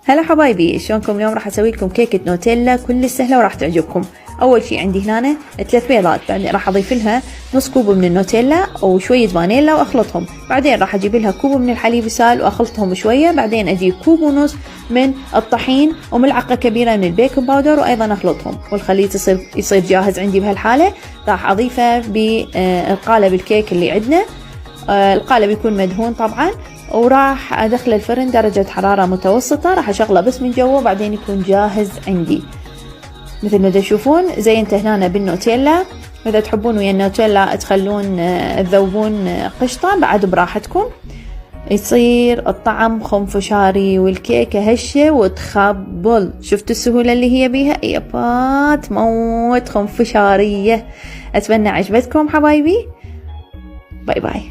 هلا حبايبي، شلونكم؟ اليوم راح اسوي لكم كيكة نوتيلا كل سهلة وراح تعجبكم. اول شي عندي هنا 3 بيضات، بعدين راح اضيف لها نص كوب من النوتيلا وشوية فانيلا واخلطهم. بعدين راح اجيب لها كوب من الحليب سال واخلطهم شوية. بعدين اجيب كوب ونص من الطحين وملعقة كبيرة من البيكنج باودر وايضا اخلطهم، والخليط يصير جاهز عندي. بهالحالة راح اضيفه بالقالب الكيك اللي عندنا. القالب يكون مدهون طبعا، وراح ادخله الفرن درجة حرارة متوسطة. راح اشغله بس من جوا، بعدين يكون جاهز عندي. مثل ما تشوفون زينته هنا بالنوتيلا. اذا تحبون ويا النوتيلا تخلون تذوبون قشطة بعد براحتكم. يصير الطعم خنفشاري والكيكة هشة وتخبل. شفتوا السهولة اللي هي بيها؟ يابات موت خنفشارية. اتمنى عجبتكم حبايبي. باي باي.